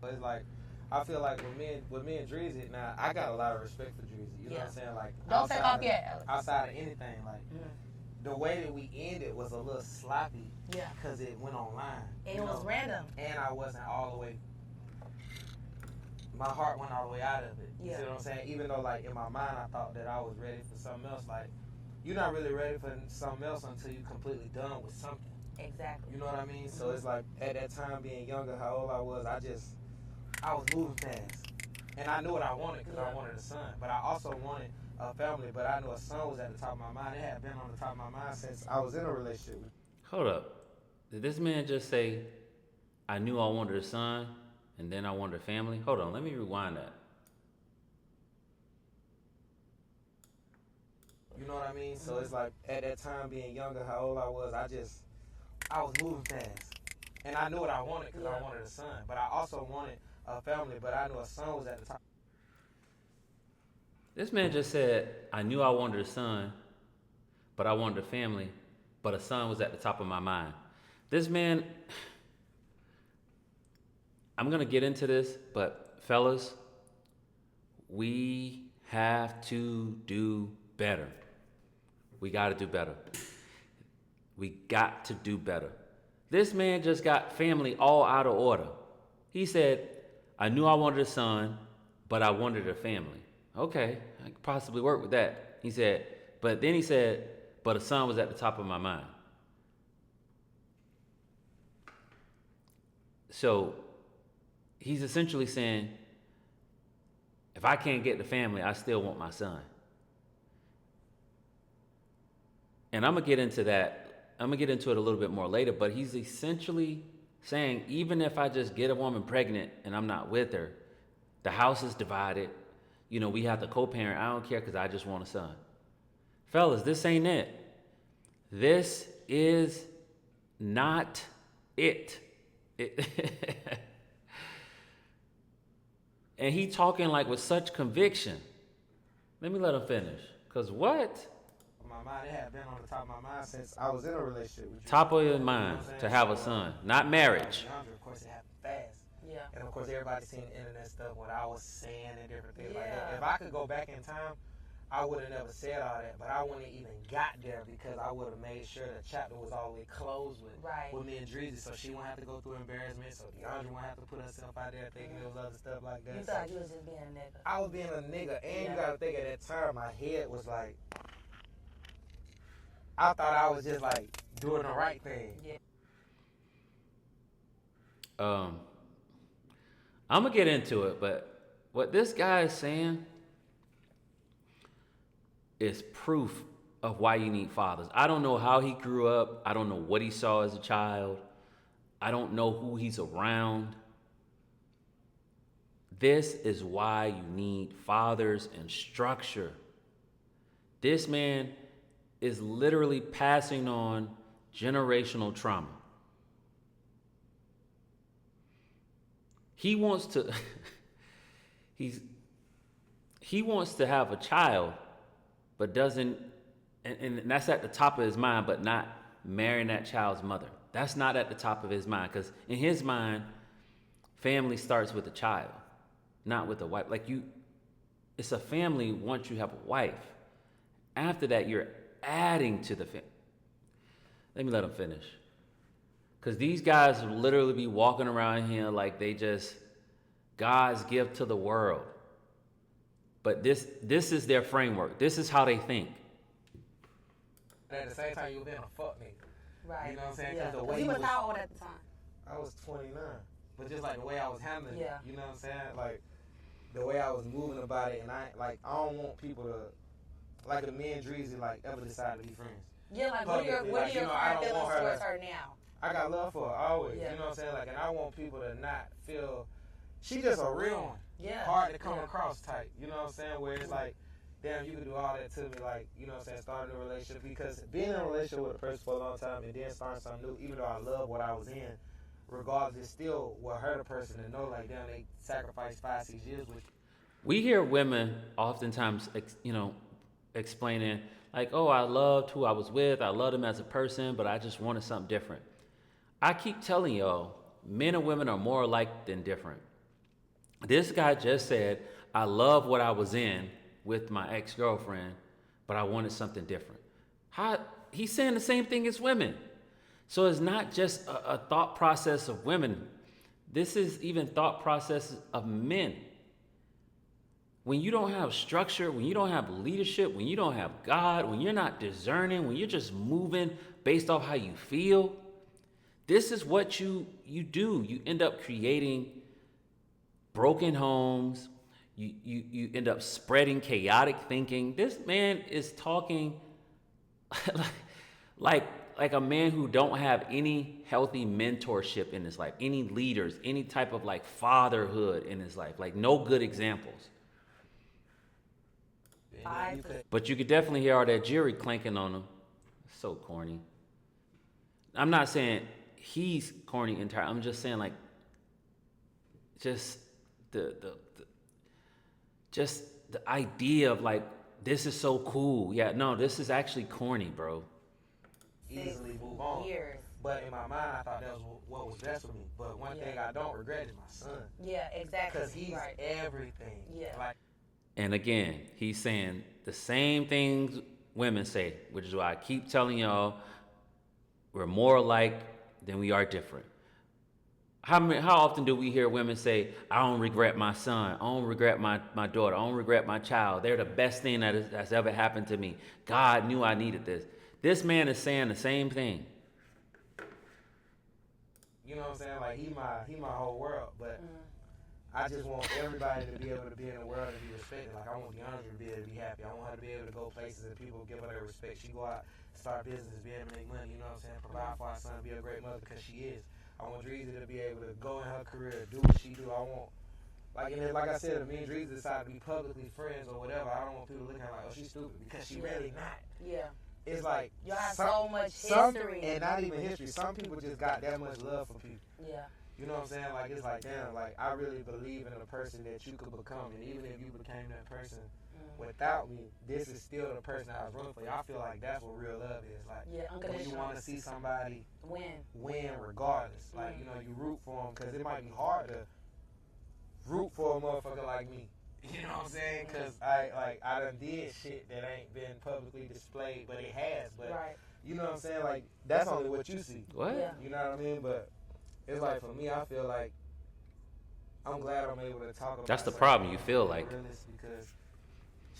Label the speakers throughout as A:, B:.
A: But it's like I feel like with me and Dreezy, now I got a lot of respect for Dreezy. You know what I'm saying? Like
B: Don't take off yet, Alex.
A: outside of anything, like the way that we ended was a little sloppy.
B: Yeah.
A: Because it went online.
B: It was random.
A: And I wasn't all the way. My heart went all the way out of it. You
B: Yeah.
A: see what I'm saying? Even though, like, in my mind, I thought that I was ready for something else. Like, you're not really ready for something else until you're completely done with something.
B: Exactly.
A: You know what I mean? So it's like, at that time, being younger, how old I was, I was moving fast. And I knew what I wanted because I wanted a son. But I also wanted a family, but I knew a son was at the top of my mind. It had been on the top of my mind since I was in a relationship.
C: Hold up. Did this man just say, I knew I wanted a son, and then I wanted a family? Hold on, let me rewind that.
A: You know what I mean? So it's like, at that time, being younger, how old I was, I was moving fast. And I knew what I wanted because I wanted a son. But I also wanted a family, but I knew a son was at the top.
C: This man just said, I knew I wanted a son, but I wanted a family, but a son was at the top of my mind. This man, I'm going to get into this, but fellas, we have to do better. We got to do better. We got to do better. This man just got family all out of order. He said, I knew I wanted a son, but I wanted a family. Okay, I could possibly work with that. He said, but then he said, but a son was at the top of my mind. So he's essentially saying, if I can't get the family, I still want my son. And I'm going to get into that. I'm going to get into it a little bit more later, but he's essentially saying, even if I just get a woman pregnant and I'm not with her, the house is divided. You know, we have to co-parent. I don't care because I just want a son. Fellas, this ain't it. This is not it. And he talking like with such conviction. Let me let him finish. Because what?
A: My mind, it had been on the top of my mind since I was in a relationship with you.
C: Top of your mind to have a son, not marriage.
A: Of course, it happened fast.
B: Yeah.
A: And of course, everybody seen the internet stuff, what I was saying and different things like that. If I could go back in time, I would have never said all that, but I wouldn't have even got there because I would have made sure the chapter was all the way closed with me and Dreezy, so she won't have to go through embarrassment, so DeAndre won't have to put herself out there thinking it was other stuff like that.
B: You thought you was just being a nigga.
A: I was being a nigga, and you gotta think at that time, my head was like, I thought I was just like doing the right thing.
B: Yeah.
C: I'm gonna get into it, but what this guy is saying is proof of why you need fathers. I don't know how he grew up. I don't know what he saw as a child. I don't know who he's around. This is why you need fathers and structure. This man is literally passing on generational trauma. He wants to he wants to have a child, but doesn't, and that's at the top of his mind, but not marrying that child's mother. That's not at the top of his mind, because in his mind, family starts with a child, not with a wife. Like it's a family once you have a wife. After that, you're adding to the family. Let me let him finish. Because these guys literally be walking around here like they just God's gift to the world. But this is their framework. This is how they think.
A: At the same time, you were being a fuck nigga.
B: Right.
A: You know what I'm saying?
B: Yeah.
A: The way
B: he was how old at the time?
A: I was 29. But just like the way I was handling it,
B: Yeah.
A: you know what I'm saying? Like the way I was moving about it, and I don't want people to, like, the me and Dreezy, like, ever decide to be friends.
B: Yeah, like what are your current feelings towards her now?
A: I got love for her always.
B: Yeah.
A: You know what I'm saying? Like, and I want people to not feel she just a real one.
B: Yeah.
A: Hard to come across type. You know what I'm saying? Where it's like, damn, you could do all that to me, like, you know what I'm saying, starting a relationship. Because being in a relationship with a person for a long time and then starting something new, even though I love what I was in, regardless, it still will hurt a person to know, like, damn, they sacrificed 5-6 years with you.
C: We hear women oftentimes, explaining like, oh, I loved who I was with. I loved him as a person, but I just wanted something different. I keep telling y'all, men and women are more alike than different. This guy just said, I love what I was in with my ex-girlfriend, but I wanted something different. How he's saying the same thing as women. So it's not just a thought process of women. This is even thought processes of men. When you don't have structure, when you don't have leadership, when you don't have God, when you're not discerning, when you're just moving based off how you feel, this is what you do. You end up creating broken homes. You end up spreading chaotic thinking. This man is talking like a man who don't have any healthy mentorship in his life, any leaders, any type of like fatherhood in his life, like no good examples. But you could definitely hear all that jewelry clanking on him. So corny. I'm not saying he's corny entirely. I'm just saying like just the idea of like this is so cool. Yeah, no, this is actually corny, bro.
A: Easily move on. But in my mind, I thought that was what was best for me. But one thing I don't regret is my son.
B: Yeah, exactly.
A: Because he's everything.
B: Yeah.
A: Like,
C: and again, he's saying the same things women say, which is why I keep telling y'all we're more alike than we are different. How often do we hear women say, I don't regret my son, I don't regret my daughter, I don't regret my child. They're the best thing that's ever happened to me. God knew I needed this. This man is saying the same thing.
A: You know what I'm saying? Like he my whole world, but I just want everybody to be able to be in the world and be respected. Like I want Deandra to be able to be happy. I want her to be able to go places and people give her their respect. She go out, start business, be able to make money. You know what I'm saying? Provide for our son, be a great mother because she is. I want Dreezy to be able to go in her career, do what she do. I want, like I said, if me and Dreezy decide to be publicly friends or whatever, I don't want people looking at her like, oh, she's stupid because she really not.
B: Yeah.
A: It's like
B: you have so much history,
A: and not even history. Some people just got that much love for people.
B: Yeah.
A: You know what I'm saying? Like it's like damn, like I really believe in the person that you could become, and even if you became that person without me, this is still the person I was rooting for. I feel like that's what real love is. Like when you want to see somebody win regardless. Like you know you root for them because it might be hard to root for a motherfucker like me. You know what I'm saying? Because I done did shit that ain't been publicly displayed, but it has. But you know what I'm saying? Like that's only what you see.
C: What?
B: Yeah.
A: You know what I mean? But it's like for me, I feel like I'm glad I'm able to talk about.
C: That's the problem. You feel like
A: because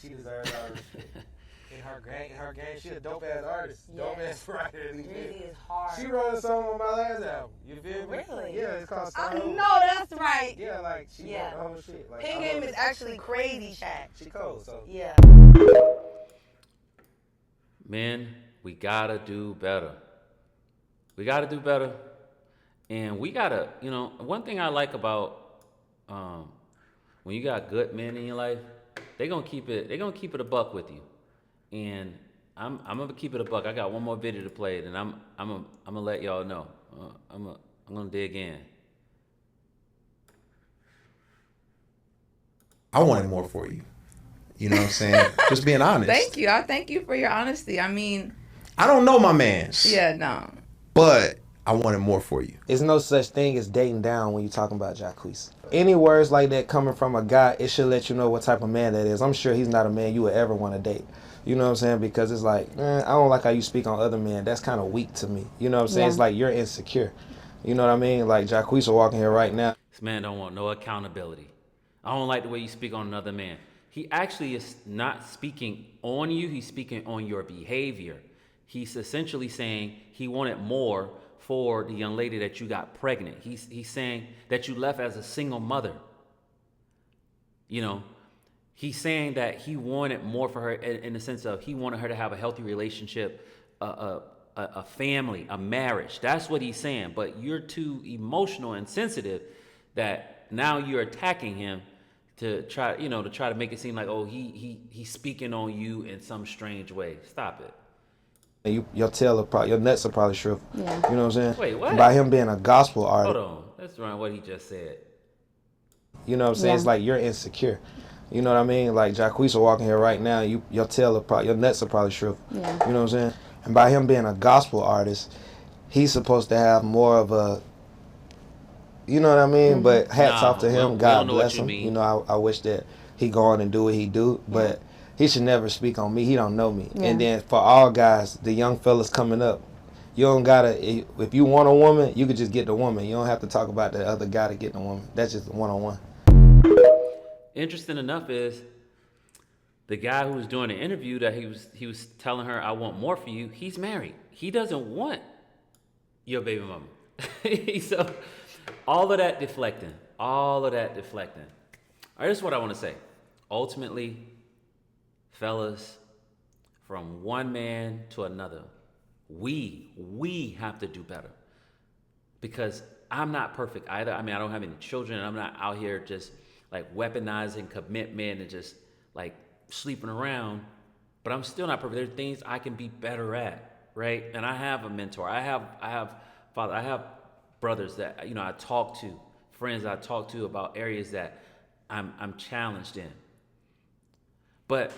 A: she deserves all this shit. In her game, she a dope ass artist, dope ass writer.
B: Really is hard.
A: She wrote a song on my last album. You feel me?
B: Really?
A: Yeah, it's called
B: I
A: Stone.
B: know that's right.
A: Yeah, like she wrote the whole shit. Like,
B: Pin Game is actually crazy, Shaq.
A: She cold, so
B: yeah.
C: Men, we gotta do better. We gotta do better. And we gotta, you know, one thing I like about when you got good men in your life, they're gonna keep it a buck with you. And I'm gonna keep it a buck. I got one more video to play, and I'm gonna let y'all know. I'm gonna dig in.
D: I wanted more for you. You know what I'm saying? Just being honest.
E: Thank you. I thank you for your honesty. I mean,
D: I don't know my mans.
E: Yeah, no.
D: But I wanted more for you.
A: There's no such thing as dating down when you're talking about Jacquees. Any words like that coming from a guy, it should let you know what type of man that is. I'm sure he's not a man you would ever want to date. You know what I'm saying? Because it's like, I don't like how you speak on other men. That's kind of weak to me. You know what I'm saying? Yeah. It's like you're insecure. You know what I mean? Like Jacquees are walking here right now.
C: This man don't want no accountability. I don't like the way you speak on another man. He actually is not speaking on you. He's speaking on your behavior. He's essentially saying he wanted more for the young lady that you got pregnant. He's saying that you left as a single mother. You know, he's saying that he wanted more for her in the sense of he wanted her to have a healthy relationship, a family, a marriage. That's what he's saying. But you're too emotional and sensitive that now you're attacking him to try to make it seem like, oh, he's speaking on you in some strange way. Stop it.
A: Your nuts are probably shriveled.
B: Yeah.
A: You know what I'm saying?
C: Wait, what?
A: By him being a gospel artist.
C: Hold on. Let's run what he just said.
A: You know what I'm saying? It's like you're insecure. You know what I mean? Like Jacquees are walking here right now. Your nuts are probably shriveled.
B: Yeah.
A: You know what I'm saying? And by him being a gospel artist, he's supposed to have more of a,
D: You know what I mean? But hats
C: Nah,
D: off to
C: we
D: him.
C: don't
D: God
C: know what
D: bless
C: you
D: him.
C: mean.
D: You know, I wish that he go on and do what he do. But he should never speak on me. He don't know me.
B: Yeah.
D: And then for all guys, the young fellas coming up, you don't gotta. If you want a woman, you could just get the woman. You don't have to talk about the other guy to get the woman. That's just one-on-one.
C: Interesting enough is the guy who was doing the interview that he was telling her, I want more for you. He's married. He doesn't want your baby mama. So all of that deflecting. All right, this is what I want to say. Ultimately, fellas, from one man to another, we have to do better. Because I'm not perfect either. I mean, I don't have any children, and I'm not out here just like weaponizing commitment and just like sleeping around. But I'm still not perfect. There's things I can be better at, right? And I have a mentor. I have brothers that I talk to, friends I talk to about areas that I'm challenged in. But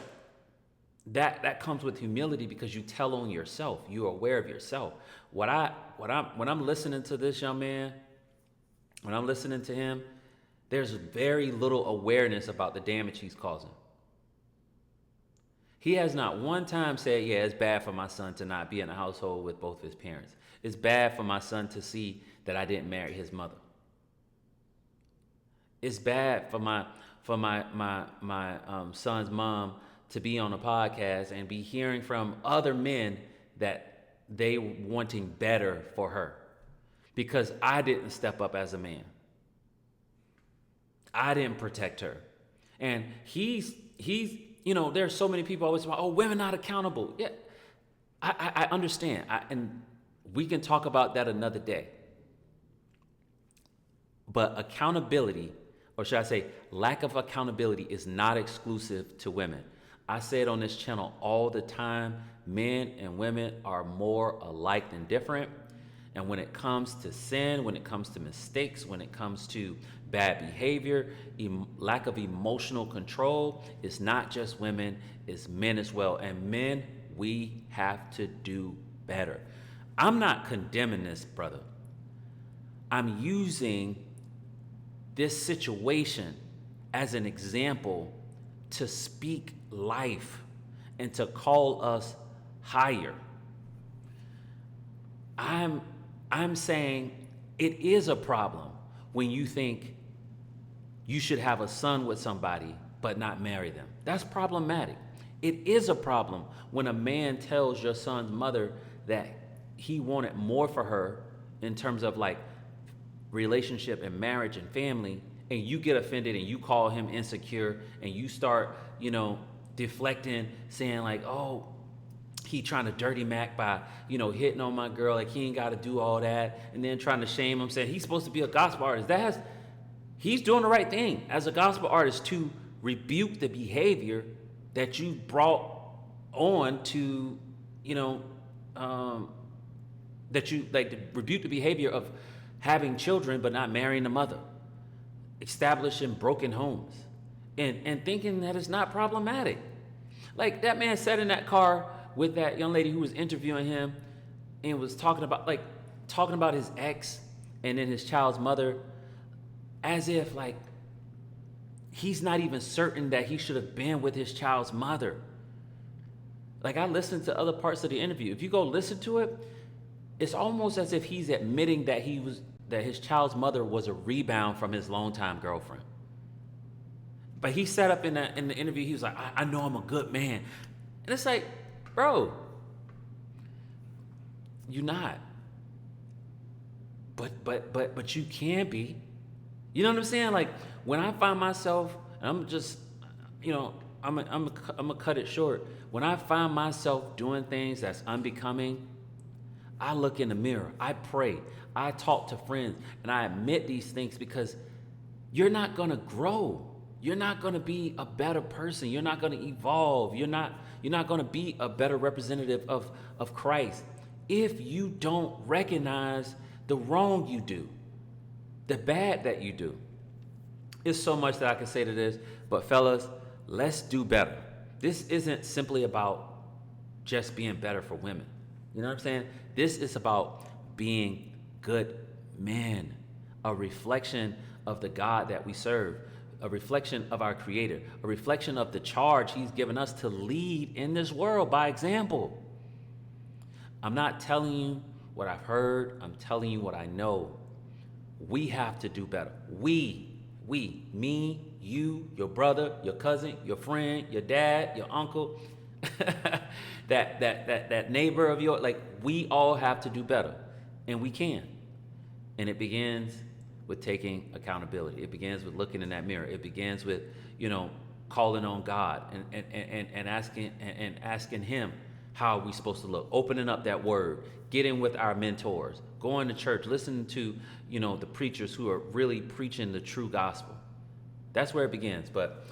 C: that comes with humility because you tell on yourself. You're aware of yourself. When I'm listening to this young man, when I'm listening to him, there's very little awareness about the damage he's causing. He has not one time said, yeah, it's bad for my son to not be in a household with both his parents. It's bad for my son to see that I didn't marry his mother. It's bad for my son's mom to be on a podcast and be hearing from other men that they wanting better for her because I didn't step up as a man. I didn't protect her. And he's there's so many people always say, oh, women not accountable. Yeah, I understand. And we can talk about that another day. But accountability, or should I say lack of accountability, is not exclusive to women. I say it on this channel all the time. Men and women are more alike than different. And when it comes to sin, when it comes to mistakes, when it comes to bad behavior, lack of emotional control, it's not just women, it's men as well. And men, we have to do better. I'm not condemning this, brother. I'm using this situation as an example to speak life and to call us higher. I'm saying it is a problem when you think you should have a son with somebody but not marry them. That's problematic. It is a problem when a man tells your son's mother that he wanted more for her in terms of like relationship and marriage and family, and you get offended and you call him insecure and you start, deflecting, saying like, oh, he trying to dirty Mac by, hitting on my girl, like he ain't got to do all that, and then trying to shame him, saying he's supposed to be a gospel artist. He's doing the right thing as a gospel artist to rebuke the behavior that you brought on to, that you like to rebuke the behavior of having children but not marrying the mother, establishing broken homes, and thinking that it's not problematic. Like that man sat in that car with that young lady who was interviewing him and was talking about his ex and then his child's mother, as if like he's not even certain that he should have been with his child's mother. Like I listened to other parts of the interview. If you go listen to it, it's almost as if he's admitting that his child's mother was a rebound from his longtime girlfriend. But he sat up in the interview, he was like, I know I'm a good man. And it's like, bro, you're not. But you can be. You know what I'm saying? Like when I find myself, and I'm just, I'm gonna cut it short. When I find myself doing things that's unbecoming, I look in the mirror, I pray, I talk to friends, and I admit these things because you're not gonna grow. You're not gonna be a better person. You're not gonna evolve. You're not gonna be a better representative of Christ if you don't recognize the wrong you do, the bad that you do. It's so much that I can say to this, but fellas, let's do better. This isn't simply about just being better for women. You know what I'm saying? This is about being good men, a reflection of the God that we serve, a reflection of our Creator, a reflection of the charge He's given us to lead in this world by example. I'm not telling you what I've heard, I'm telling you what I know. We have to do better. We, me, you, your brother, your cousin, your friend, your dad, your uncle, that neighbor of yours, like, we all have to do better, and we can. And it begins with taking accountability. It begins with looking in that mirror. It begins with, calling on God and asking Him how are we supposed to look, opening up that word, getting with our mentors, going to church, listening to, the preachers who are really preaching the true gospel. That's where it begins. But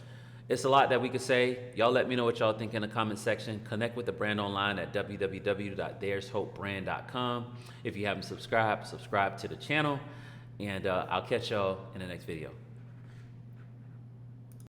C: it's a lot that we could say. Y'all let me know what y'all think in the comment section. Connect with the brand online at www.there'shopebrand.com. If you haven't subscribed, subscribe to the channel. And I'll catch y'all in the next video.